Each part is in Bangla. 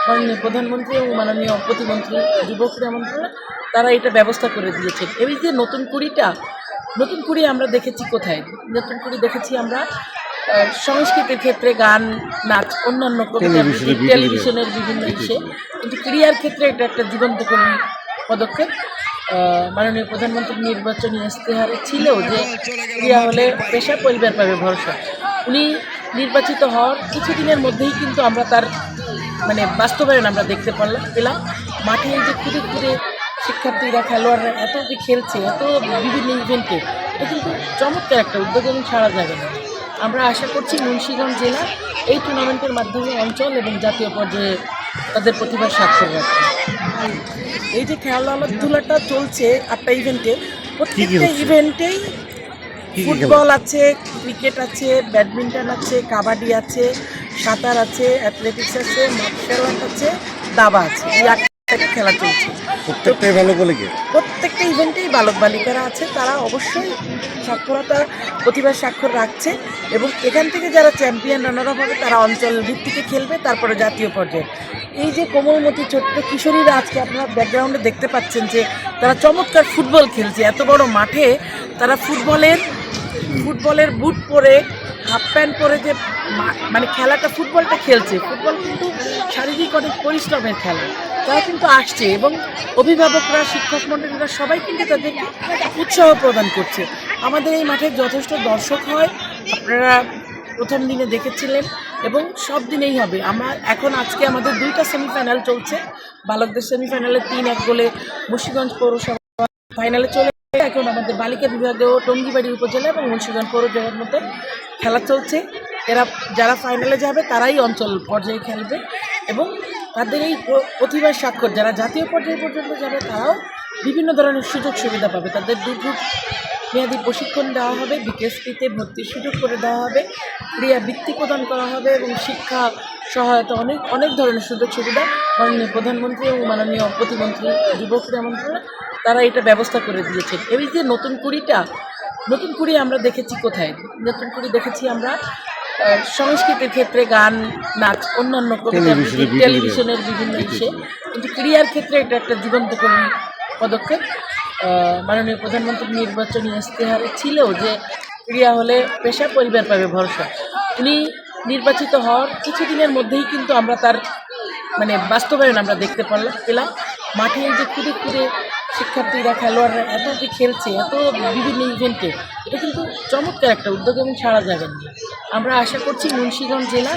মাননীয় প্রধানমন্ত্রী এবং মাননীয় প্রতিমন্ত্রী যুব ক্রীড়া মন্ত্রণালয় তারা এটা ব্যবস্থা করে দিয়েছেন। এই যে নতুন কুড়ি আমরা দেখেছি কোথায়? নতুন কুড়ি দেখেছি আমরা সংস্কৃতির ক্ষেত্রে গান, নাচ, অন্যান্য কবিতা, টেলিভিশনের বিভিন্ন ইসে, কিন্তু ক্রীড়ার ক্ষেত্রে এটা একটা জীবন্ত পদক্ষেপ। মাননীয় প্রধানমন্ত্রীর নির্বাচনী ইস্তেহারে ছিল যে ক্রীড়া হলে পেশা, পরিবার পাবে ভরসা। উনি নির্বাচিত হওয়ার কিছুদিনের মধ্যেই কিন্তু আমরা তার বাস্তবায়ন আমরা দেখতে পেলাম। মাঠে এই যে খুদে খুদে শিক্ষার্থীরা, খেলোয়াড়রা এত যে খেলছে, এত বিভিন্ন ইভেন্টে, এটা কিন্তু চমৎকার একটা উদ্যোগ এবং ছাড়া যাবে না। আমরা আশা করছি মুন্সিগঞ্জ জেলা এই টুর্নামেন্টের মাধ্যমে অঞ্চল এবং জাতীয় পর্যায়ে তাদের প্রতিভার স্বাক্ষর রাখবে। এই যে খেলাধুলাটা চলছে 8টা ইভেন্টে, প্রত্যেকটা ইভেন্টেই ফুটবল আছে, ক্রিকেট আছে, ব্যাডমিন্টন আছে, কাবাডি আছে, সাঁতার আছে, অ্যাথলেটিক্স আছে, মার্শাল আর্ট আছে, দাবা আছে। এই 8টা খেলা চলছে। প্রত্যেকটা ইভেন্টেই বালক বালিকারা আছে, তারা অবশ্যই সাক্ষরতা প্রতিভার স্বাক্ষর রাখছে এবং এখান থেকে যারা চ্যাম্পিয়ন রানার আপ হবে তারা অঞ্চল ভিত্তিকে খেলবে, তারপরে জাতীয় পর্যায়ে। এই যে কোমলমতি ছোট্ট কিশোরীরা আজকে আপনারা ব্যাকগ্রাউন্ডে দেখতে পাচ্ছেন যে তারা চমৎকার ফুটবল খেলছে। এত বড় মাঠে তারা ফুটবলের বুট পরে, হাফ প্যান্ট পরে যে খেলাটা, ফুটবলটা খেলছে। ফুটবল কিন্তু শারীরিক অনেক পরিশ্রমের খেলা। তারা কিন্তু আসছে এবং অভিভাবকরা, শিক্ষক মণ্ডলীরা সবাই কিন্তু তাদেরকে উৎসাহ প্রদান করছে। আমাদের এই মাঠে যথেষ্ট দর্শক হয়, আপনারা প্রথম দিনে দেখেছিলেন এবং সব দিনেই হবে। আজকে আমাদের 2টা সেমিফাইনাল চলছে। বালকদের সেমিফাইনালে 3-1 গোলে মুন্সিগঞ্জ পৌরসভা ফাইনালে চলে। এখন আমাদের বালিকা বিভাগেও টঙ্গিবাড়ি উপজেলা এবং মুন্সিগঞ্জ পৌরসভার মতো খেলা চলছে। যারা ফাইনালে যাবে তারাই অঞ্চল পর্যায়ে খেলবে এবং তাদের এই প্রতিভার স্বাক্ষর যারা জাতীয় পর্যায়ে পর্যন্ত যাবে তারাও বিভিন্ন ধরনের সুযোগ সুবিধা পাবে। তাদের মেয়াদী প্রশিক্ষণ দেওয়া হবে, বিকেএসপিতে ভর্তির সুযোগ করে দেওয়া হবে, ক্রীড়া বৃত্তি প্রদান করা হবে এবং শিক্ষা সহায়তা অনেক ধরনের সুযোগ সুবিধা মাননীয় প্রধানমন্ত্রী এবং মাননীয় প্রতিমন্ত্রী যুব ক্রীড়া মন্ত্রণালয় তারা এটা ব্যবস্থা করে দিয়েছেন। এই যে নতুন কুড়ি আমরা দেখেছি কোথায়? নতুন কুড়ি দেখেছি আমরা সংস্কৃতির ক্ষেত্রে গান, নাচ, অন্যান্য কবিতা, টেলিভিশনের বিভিন্ন ইসে, কিন্তু ক্রীড়ার ক্ষেত্রে এটা একটা জীবন্ত পদক্ষেপ। মাননীয় প্রধানমন্ত্রীর নির্বাচনী ইস্তেহারে ছিল যে ক্রীড়া হলে পেশা, পরিবার পাবে ভরসা। উনি নির্বাচিত হওয়ার কিছুদিনের মধ্যেই কিন্তু আমরা তার বাস্তবায়ন আমরা দেখতে পেলাম। মাঠে এই যে খুদে খুদে শিক্ষার্থীরা, খেলোয়াড়রা এত যে খেলছে, এত বিভিন্ন ইভেন্টে, এটা কিন্তু চমৎকার একটা উদ্যোগ এবং ছাড়া যাবে না। আমরা আশা করছি মুন্সিগঞ্জ জেলা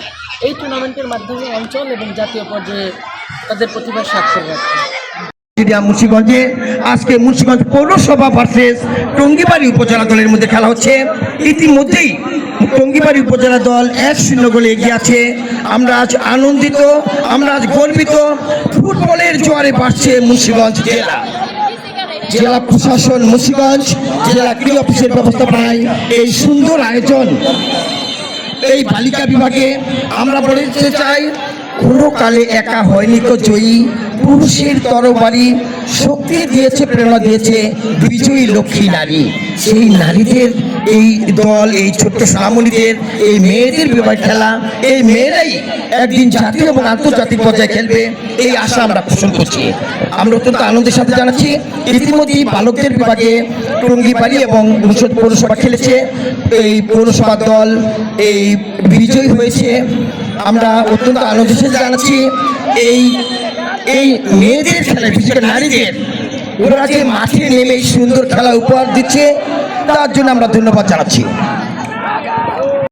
এই টুর্নামেন্টের মাধ্যমে অঞ্চল এবং জাতীয় পর্যায়ে তাদের প্রতিভার স্বাক্ষর রাখবে। মুন্সিগঞ্জে আজকে মুন্সিগঞ্জ পৌরসভা ভার্সেস টঙ্গিবাড়ি উপজেলা দলের মধ্যে খেলা হচ্ছে। ইতিমধ্যেই টঙ্গিবাড়ি উপজেলা দল 1-0 গোলে এগিয়ে আছে। আমরা আজ আনন্দিত, আমরা আজ গর্বিত। ফুটবলের জোয়ারে বাড়ছে মুন্সিগঞ্জ জেলা প্রশাসন, মুন্সিগঞ্জ জেলা ক্রীড়া অফিসের ব্যবস্থাপনায় এই সুন্দর আয়োজন। এই বালিকা বিভাগে আমরা বলতে চাই, কোনো কালে একা হয়নি তো জয়ী, পুরুষের তরবারি শক্তি দিয়েছে, প্রেরণা দিয়েছে বিজয়ী লক্ষ্মী নারী। সেই নারীদের এই দল, এই ছোট্ট সোনামণিদের, এই মেয়েদের বিভাগ খেলা, এই মেয়েরাই একদিন জাতীয় এবং আন্তর্জাতিক পর্যায়ে খেলবে, এই আশা আমরা পোষণ করছি। আমরা অত্যন্ত আনন্দের সাথে জানাচ্ছি ইতিমধ্যেই বালকদের বিভাগে টঙ্গিবাড়ি এবং মুন্সিগঞ্জ পৌরসভা খেলেছে। এই পৌরসভা দল এই বিজয়ী হয়েছে। আমরা অত্যন্ত আনন্দের সাথে জানাচ্ছি এই মেয়েদের খেলা, বিশেষ করে নারীদের, ওরা যে মাঠে নেমে সুন্দর খেলা উপহার দিচ্ছে, তার জন্য আমরা ধন্যবাদ জানাচ্ছি।